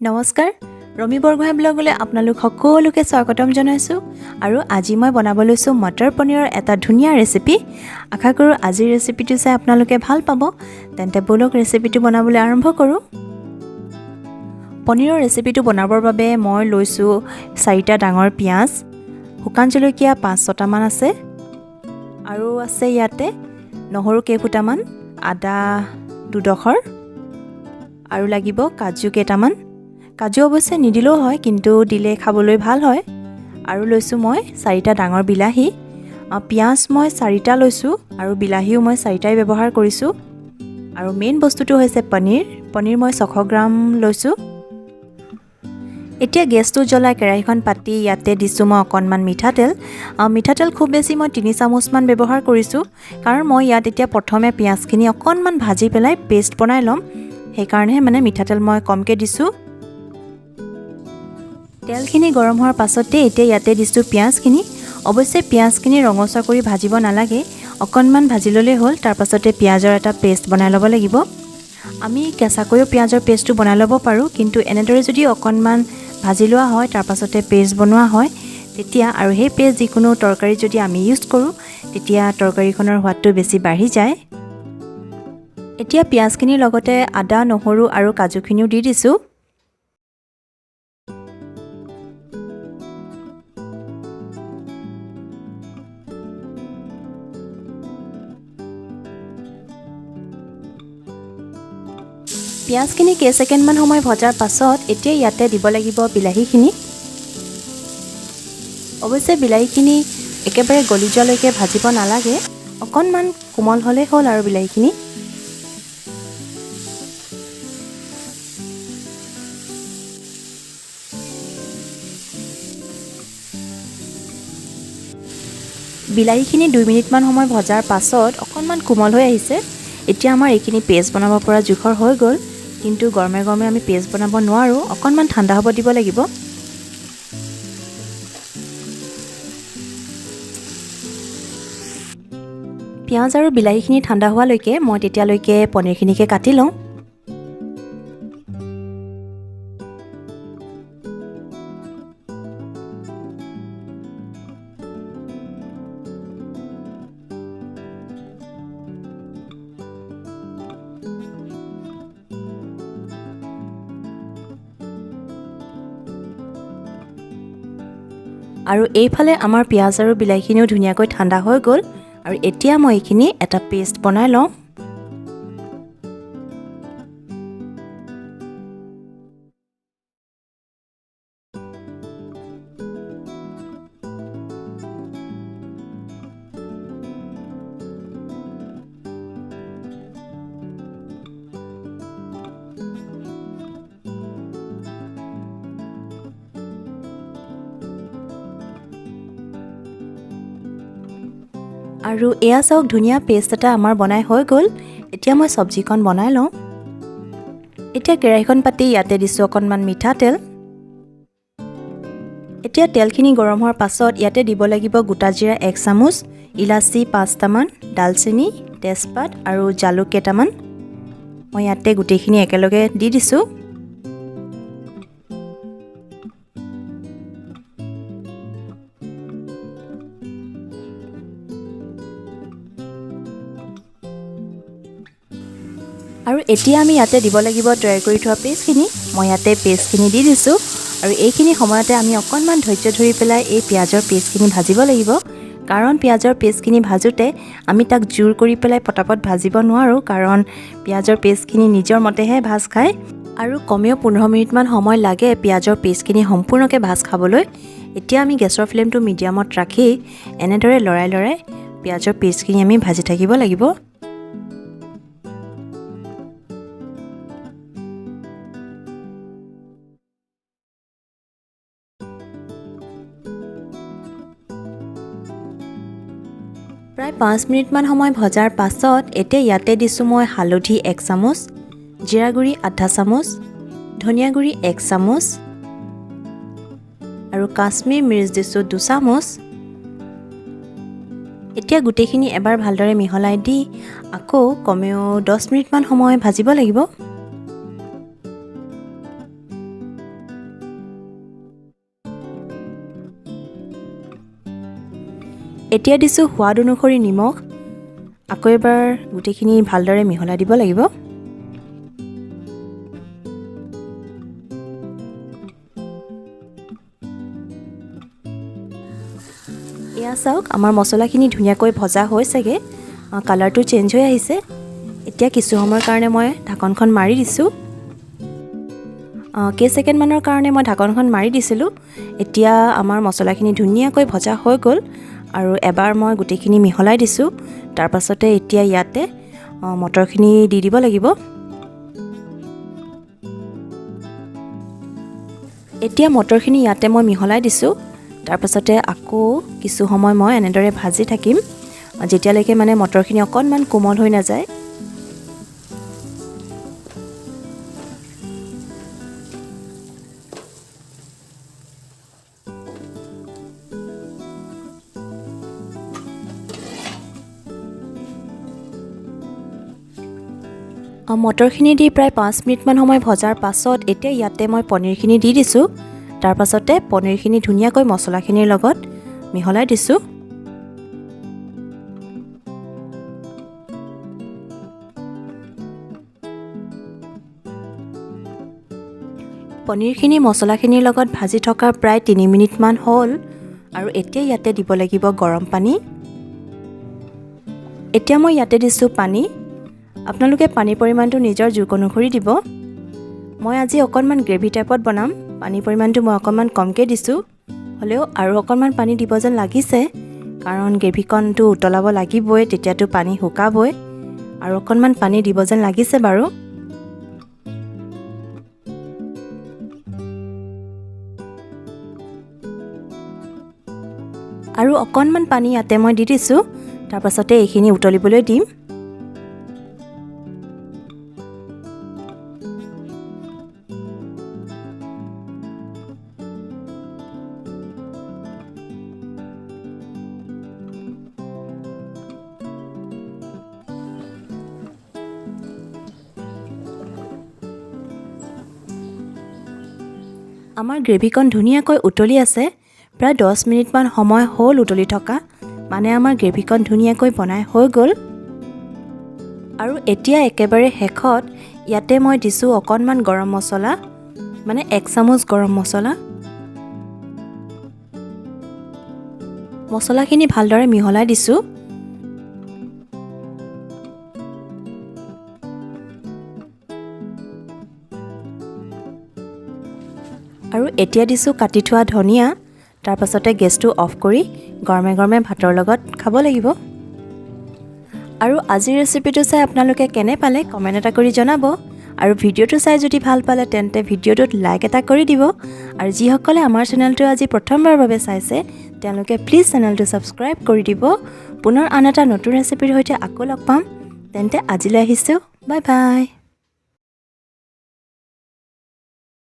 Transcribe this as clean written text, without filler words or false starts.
নমস্কাৰ ৰমি বৰগোহাঁই ব্লগলৈ আপোনালোক সকলোকে স্বাগতম জনাইছোঁ আৰু আজি মই বনাব লৈছোঁ মটৰ পনীৰৰ এটা ধুনীয়া ৰেচিপি আশা কৰোঁ আজিৰ ৰেচিপিটো চাই আপোনালোকে ভাল পাব তেন্তে বলক ৰেচিপিটো বনাবলৈ আৰম্ভ কৰোঁ পনীৰৰ ৰেচিপিটো বনাবৰ বাবে মই লৈছোঁ 4টা ডাঙৰ পিঁয়াজ শুকান জলকীয়া 5-6টা মান আছে আৰু আছে ইয়াতে নহৰু কেইফুটামান আদা দুডখৰ আৰু লাগিব কাজু কেইটামান কাজু অৱশ্যে নিদিলেও হয় কিন্তু দিলে খাবলৈ ভাল হয় আৰু লৈছোঁ মই 4টা ডাঙৰ বিলাহী পিঁয়াজ মই 4টা লৈছোঁ আৰু বিলাহীও মই 4টাই ব্যৱহাৰ কৰিছোঁ আৰু মেইন বস্তুটো হৈছে পনীৰ মই 600 গ্ৰাম লৈছোঁ এতিয়া গেছটো জ্বলাই কেৰাহীখন পাতি ইয়াতে দিছোঁ মই অকণমান মিঠাতেল খুব বেছি মই 3 চামুচমান ব্যৱহাৰ কৰিছোঁ কাৰণ মই ইয়াত এতিয়া প্ৰথমে পিঁয়াজখিনি অকণমান ভাজি পেলাই পেষ্ট বনাই ল'ম সেইকাৰণে মানে মিঠাতেল মই কমকৈ দিছোঁ তেলখিনি গৰম হোৱাৰ পাছতে এতিয়া ইয়াতে দিছোঁ পিঁয়াজখিনি অৱশ্যে পিঁয়াজখিনি ৰঙচুৱা কৰি ভাজিব নালাগে অকণমান ভাজি ল'লেই হ'ল তাৰ পাছতে পিঁয়াজৰ এটা পেষ্ট বনাই ল'ব লাগিব আমি কেঁচাকৈও পিঁয়াজৰ পেষ্টটো বনাই ল'ব পাৰোঁ কিন্তু এনেদৰে যদি অকণমান ভাজি লোৱা হয় তাৰ পাছতে পেষ্ট বনোৱা হয় তেতিয়া আৰু সেই পেষ্ট যিকোনো তৰকাৰী যদি আমি ইউজ কৰোঁ তেতিয়া তৰকাৰীখনৰ সোৱাদটো বেছি বাঢ়ি যায় এতিয়া পিঁয়াজখিনিৰ লগতে আদা নহৰু আৰু কাজুখিনিও দি দিছোঁ পিঁয়াজখিনি কেইছেকেণ্ডমান সময় ভজাৰ পাছত এতিয়া ইয়াতে দিব লাগিব বিলাহীখিনি অৱশ্যে বিলাহীখিনি একেবাৰে গলি যোৱালৈকে ভাজিব নালাগে অকণমান কোমল হ'লেই হ'ল আৰু বিলাহীখিনি বিলাহীখিনি 2 মিনিটমান সময় ভজাৰ পাছত অকণমান কোমল হৈ আহিছে এতিয়া আমাৰ এইখিনি পেষ্ট বনাব পৰা জোখৰ হৈ গ'ল কিন্তু গৰমে গৰমে আমি পেষ্ট বনাব নোৱাৰোঁ অকণমান ঠাণ্ডা হ'ব দিব লাগিব পিঁয়াজ আৰু বিলাহীখিনি ঠাণ্ডা হোৱালৈকে মই তেতিয়ালৈকে পনীৰখিনিকে কাটি লওঁ আৰু এইফালে আমাৰ পিঁয়াজ আৰু বিলাহীখিনিও ধুনীয়াকৈ ঠাণ্ডা হৈ গ'ল আৰু এতিয়া মই এইখিনি এটা পেষ্ট বনাই লওঁ আৰু এয়া চাওক ধুনীয়া পেষ্ট এটা আমাৰ বনাই হৈ গ'ল এতিয়া মই চব্জিখন বনাই লওঁ এতিয়া কেৰাহীখন পাতি ইয়াতে দিছোঁ অকণমান মিঠাতেল এতিয়া তেলখিনি গৰম হোৱাৰ পাছত ইয়াতে দিব লাগিব গোটা জিৰা 1 চামুচ ইলাচি 5টামান ডালচেনি তেজপাত আৰু জালুক কেইটামান মই ইয়াতে গোটেইখিনি একেলগে দি দিছোঁ আৰু এতিয়া আমি ইয়াতে দিব লাগিব তৈয়াৰ কৰি থোৱা পেষ্টখিনি মই ইয়াতে পেষ্টখিনি দি দিছোঁ আৰু এইখিনি সময়তে আমি অকণমান ধৈৰ্য ধৰি পেলাই এই পিঁয়াজৰ পেষ্টখিনি ভাজিব লাগিব কাৰণ পিঁয়াজৰ পেষ্টখিনি ভাজোঁতে আমি তাক জোৰ কৰি পেলাই পটাপট ভাজিব নোৱাৰোঁ কাৰণ পিঁয়াজৰ পেষ্টখিনি নিজৰ মতেহে ভাজ খায় আৰু কমেও 15 মিনিটমান সময় লাগে পিঁয়াজৰ পেষ্টখিনি সম্পূৰ্ণকৈ ভাজ খাবলৈ এতিয়া আমি গেছৰ ফ্লেমটো মিডিয়ামত ৰাখি এনেদৰে লৰাই পিঁয়াজৰ পেষ্টখিনি আমি ভাজি থাকিব লাগিব প্ৰায় 5 মিনিটমান সময় ভজাৰ পাছত এতিয়া ইয়াতে দিছোঁ মই হালধি 1 চামুচ জিৰা গুড়ি আধা চামুচ ধনিয়া গুড়ি 1 চামুচ আৰু কাশ্মীৰ মিৰ্চ দিছোঁ 2 চামুচ এতিয়া গোটেইখিনি এবাৰ ভালদৰে মিহলাই দি আকৌ কমেও 10 মিনিটমান সময় ভাজিব লাগিব এতিয়া দিছোঁ সোৱাদ অনুসৰি নিমখ। আকৌ এবাৰ গোটেইখিনি ভালদৰে মিহলাই দিব লাগিব। এয়া চাওক, আমাৰ মছলাখিনি ধুনীয়াকৈ ভজা হৈছেগৈ, কালাৰটো চেঞ্জ হৈ আহিছে। এতিয়া কিছু সময়ৰ কাৰণে মই ঢাকনখন মাৰি দিছোঁ। কেইছেকেণ্ডমানৰ কাৰণে মই ঢাকনখন মাৰি দিছিলোঁ। এতিয়া আমাৰ মছলাখিনি ধুনীয়াকৈ ভজা হৈ গ'ল আৰু এবাৰ মই গোটেইখিনি মিহলাই দিছোঁ। তাৰ পাছতে এতিয়া ইয়াতে মটৰখিনি দি দিব লাগিব। এতিয়া মটৰখিনি ইয়াতে মই মিহলাই দিছোঁ। তাৰ পাছতে আকৌ কিছু সময় মই এনেদৰে ভাজি থাকিম, যেতিয়ালৈকে মানে মটৰখিনি অকণমান কোমল হৈ নাযায়। মটৰখিনি দি প্ৰায় 5 মিনিটমান সময় ভজাৰ পাছত এতিয়া ইয়াতে মই পনীৰখিনি দি দিছোঁ। তাৰ পাছতে পনীৰখিনি ধুনীয়াকৈ মছলাখিনিৰ লগত মিহলাই দিছোঁ। পনীৰখিনি মছলাখিনিৰ লগত ভাজি থকা প্ৰায় 3 মিনিটমান হ'ল আৰু এতিয়া ইয়াতে দিব লাগিব গৰম পানী। এতিয়া মই ইয়াতে দিছোঁ পানী। আপোনালোকে পানীৰ পৰিমাণটো নিজৰ জোখ অনুসৰি দিব। মই আজি অকণমান গ্ৰেভি টাইপত বনাম, পানীৰ পৰিমাণটো মই অকণমান কমকৈ দিছোঁ। হ'লেও আৰু অকণমান পানী দিব যেন লাগিছে, কাৰণ গ্ৰেভিকণটো উতলাব লাগিবই, তেতিয়াতো পানী শুকাবই। আৰু অকণমান পানী দিব যেন লাগিছে বাৰু। আৰু অকণমান পানী ইয়াতে মই দি দিছোঁ। তাৰ পাছতে এইখিনি উতলিবলৈ দিম। আমাৰ গ্ৰেভিকণ ধুনীয়াকৈ উতলি আছে। প্ৰায় 10 মিনিটমান সময় হ'ল উতলি থকা, মানে আমাৰ গ্ৰেভিকণ ধুনীয়াকৈ বনাই হৈ গ'ল। আৰু এতিয়া একেবাৰে শেষত ইয়াতে মই দিছোঁ অকণমান গৰম মছলা, মানে 1 চামুচ গৰম মছলা। মছলাখিনি ভালদৰে মিহলাই দিছোঁ। আৰু এতিয়া দিছোঁ কাটি থোৱা ধনিয়া। তাৰ পাছতে গেছটো অফ কৰি গৰমে গৰমে ভাতৰ লগত খাব লাগিব। আৰু আজিৰ ৰেচিপিটো চাই আপোনালোকে কেনে পালে কমেণ্ট এটা কৰি জনাব। আৰু ভিডিঅ'টো চাই যদি ভাল পালে তেন্তে ভিডিঅ'টোত লাইক এটা কৰি দিব। আৰু যিসকলে আমাৰ চেনেলটো আজি প্ৰথমবাৰৰ বাবে চাইছে তেওঁলোকে প্লিজ চেনেলটো ছাবস্ক্ৰাইব কৰি দিব। পুনৰ আন এটা নতুন ৰেচিপিৰ সৈতে আকৌ লগ পাম। তেন্তে আজিলৈ আহিছোঁ, বাই বাই।